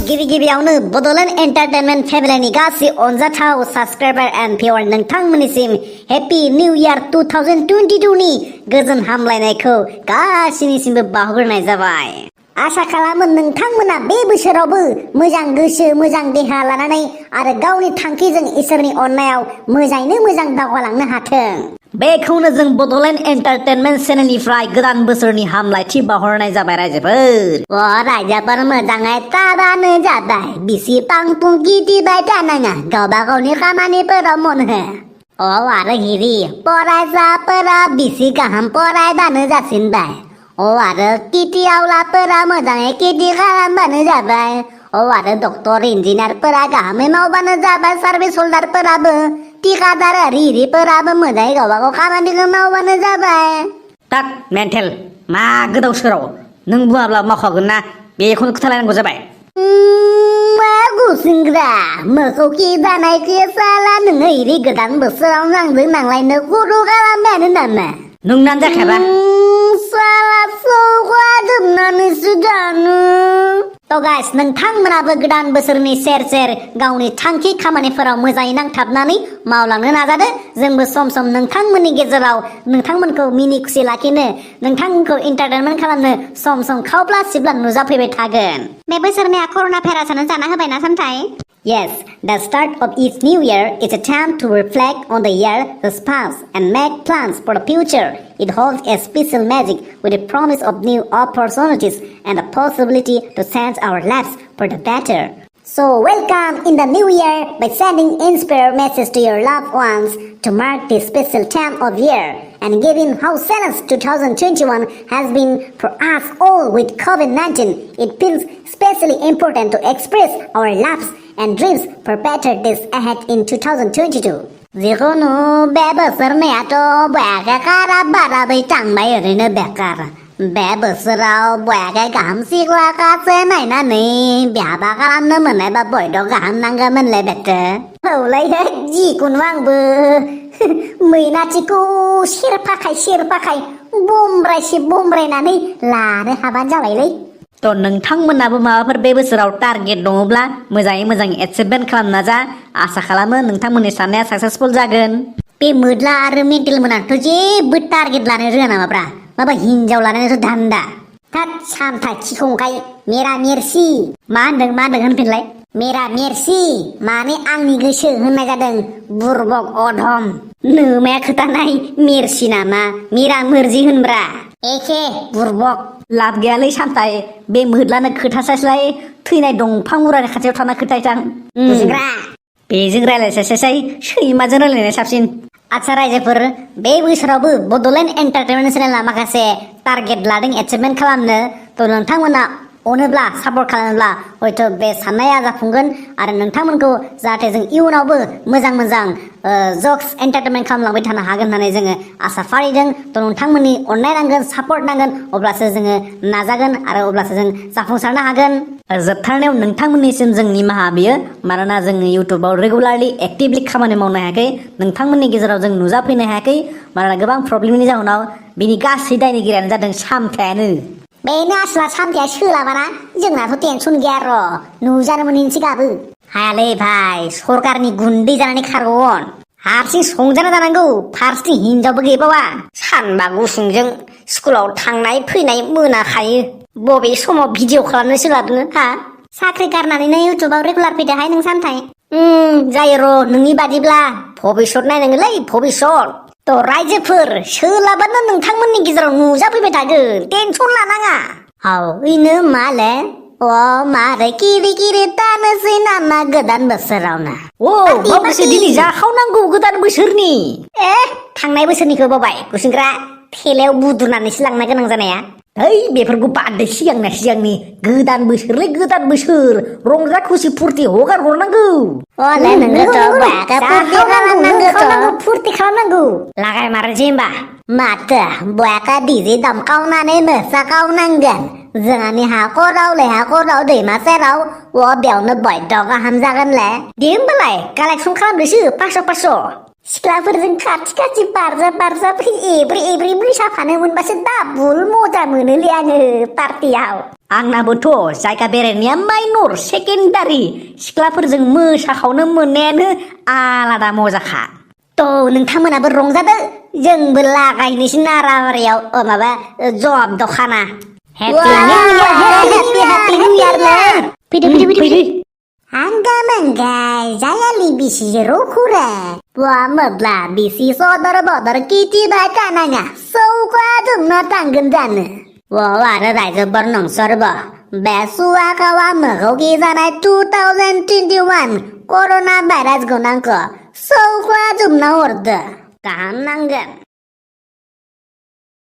गिबियावनो बड'लेण्ड एन्टारटेनमेन्ट फेमिलिनि गासै अनजाथाव साबस्क्राइबार एन्ड भिउवार नोंथांमोननिसिम हेपि निउ इयार 2022 नि गोजोन हामलायनायखौ गासैनिसिमबो बावहरनाय जाबाय। आसा खालामो नोंथांमोना बे बोसोरावबो मोजां गोसो मोजां देहा लानानै आरो गावनि थांखिजों इसोरनि अननायाव मोजाङैनो मोजां दावगालांनो हाथों। बेखौनो जों बड'लेण्ड एन्टारटेनमेन्ट चेनेलनिफ्राय गोदान बोसोरनि हामलायथि बावहरनाय जाबाय रायजोफोर। रायजोफोर मोजाङै थाबानो जाबाय, बिसिबां गिदिंबाय थानाङा, गावबा गावनि खामानिफोराव मन हो। आरो हिरि फरायसाफोरा बिसि गाहाम फरायबानो जासिनबाय। आरो खेथि आवलाफोरा मोजाङै खेथि खालामबानो जाबाय। आरो डक्टर इन्जिनियारफोरा गाहामै मावबानो जाबाय। सार्भिस हल्डारफोराबो थिकादार हिरिफोराबो मोजाङै गावबागाव खामानिखौ मावबानो जाबाय। टाक मेन्टेल मा गोदाव सोराव नों बुङाब्ला मावखागोन ना, बेखौनो खोथालायनांगौ जाबाय। मा गुसिंग्रा मोखौ खि जानायखौ साला नोङो हिरि गोदान बोसोराव नांदों नांलायनो खर' खालामबायानो नामा? नोंनानो जाखायाबा साला सौगा जोबनानैसो दानो। गाइस, नोंथांमोनाबो गोदान बोसोरनि सेर सेर गावनि थांखि खामानिफोराव मोजाङै नांथाबनानै मावलांनो नाजादो। जोंबो सम सम नोंथांमोननि गेजेराव नोंथांमोनखौ मिनि खुसि लाखिनो, नोंथांमोनखौ एन्टारटेनमेन्ट खालामनो सम सम खावब्ला सिब्ला नुजाफैबाय थागोन। बे बोसोरनिया कर'ना भाइरासआनो जाना होबायना सामथाय। Yes, the start of each new year is a time to reflect on the year that's passed and make plans for the future. It holds a special magic with the promise of new opportunities and the possibility to change our lives for the better. So welcome in the new year by sending inspired message to your loved ones to mark this special time of year. And given how serious 2021 has been for us all with COVID-19, it feels especially important to express our loves and dreams for better days ahead in 2022. जिखुनु बे बोसोरनियाथ' बयाखै बाराबै थांबाय ओरैनो बेकार। बे बोसोराव बयाखै गाहाम सिख्लाखासो नायनानै बिहाबा खालामनो मोननायबा बयद' गाहाम नांगौमोनलाय बेथो। औलै जिखुनु आंबो मैनाथिखौ सेरफाखाय बमब्रायनानै लानो हाबानो जाबायलै। नोंथांमोनाबो माबाफोर बे बोसोराव टारगेट दङब्ला मोजाङै एचिभमेन्ट खालामनो नाजा। आसा खालामो नोंथांमोननि साननाया साक्सेसफुल जागोन। बे मोदला आरो मेन्टेल मोनाथ' जेबो टारगेट लानो रोङा नामाब्रा, माबा हिनजाव लानानैसो धान्दा। थाद सामथा खिखंखाय मेरा मेरसि मा होनदों होनफिनलाय। मेरा मेरसि माने आंनि गोसो होननाय जादों, बुरबक अधम। नोमाया खोथानाय मेरसि नामा मेरा मोरजि होनब्रा, एखे बुरबक। लाब गैयालै सामथाय, बे मोदलानो खोथासायस्लाय थैनाय दंफां मुरानि खाथियाव थाना खोथायथां। बेजों रायलायसायसाय सैमाजों रायलायनाय साबसिन। आच्छा रायजोफोर, बे बोसोरावबो बड'लेण्ड एन्टारटेनमेन्ट चेनेला माखासे टारगेट लादों एचिभमेन्ट खालामनो। नोंथांमोना अनोब्ला सापर्ट खालामोब्ला हयथ' बे साननाया जाफुंगोन आरो नोंथांमोनखौ जाहाथे जों इयुनावबो मोजां जक्स एन्टारटेनमेन्ट खालामलांबाय थानो हागोन होननानै जोङो आसा फारिदों। नोंथांमोननि अननाय नांगोन, सापर्ट नांगोन, अब्लासो जोङो नाजागोन आरो अब्लासो जों जाफुंसारनो हागोन। जोबथारनायाव नोंथांमोननिसिम जों निमाहा बियो, मानोना जोङो इउटुबाव रेगुलारलि एक्टिभलि खामानि मावनो हायाखै। नोंथांमोननि गेजेराव जों नुजाफैनो हायाखै, मानोना गोबां प्रब्लेमनि जाहोनाव। बिनि गासै दायनिगिरियानो जादों सामथायानो। बेनो आसला सामथाया सोलाबाना, जोंनाथ' टेनसन गैया र', नुजानो मोनैनोसै गाबो। हायालै भाइ, सरकारनि गुन्दै जानानै खारग'न। हारसिं संजाना जानांगौ, फारसेथिं हिनजावबो गैबावा। सानबा गुसुंजों स्कुलाव थांनाय फैनाय मोनाखायो, बबे समाव भिडिअ खालामनो सोलाबनो हा? साख्रि गारनानैनो इउटुबाव रेगुलार फैदोहाय नों सामथाय। जायो र' नोंनि बादिब्ला, भबिसत नायनांगोनलै भबिसत। रायजोफोर सोलाबानो नोंथांमोननि गेजेराव नुजाफैबाय थागोन, टेनसन लानाङा। इनो माले मारै किरि दानोसै नामा गोदान बोसोरावनो? दिनै जाखावनांगौ गोदान बोसोरनि। थांनाय बोसोरनिखौ बावबाय गुसिंग्रा, थेलायाव बुद्रुनानैसो लांनो गोनां जानाया। बेफोरखौ बाददे, सिगांनि गोदान बोसोरलै गोदान बोसोर, रंजा खुसि फुरथि हगार हरनांगौ। फुरथि खालामनांगौ लागाय मारनोसै होमबा। माथो बयाका डिजे दामखावनानै मोसाखावनांगोन। जोंहानि हाखराव दैमा सेराव बेयावनो बयद' गाहाम जागोनलै। दे होमबालाय कालेक्सन खालामदोसो 500 सिख्लाफोरजों खाथि बारजा एब्रे मोसाफानो मोनबासो दाबुल मजा मोनोलै आङो पार्टियाव। आंनाबोथ' जायगा बेरायनाया माइनर सेकेन्डारि सिख्लाफोरजों मोसाखावनो मोननायानो आलादा मजाखा थ' नोंथांमोनाबो रंजादो जोंबो लागायनोसै नाराबारियाव माबा जब दखाना हेपि निउ इयार फैदो Angga-manggai, saya libisi jerukura. Buah mebla bisi sodor-bodor kiti bakananga. Sokwa dumna tanggendana. Wawara raja bernong sorbo. Besua kawa mehoki zanai 2021. Coronavirus gunangko. Sokwa dumna orde. Kaham nanggan.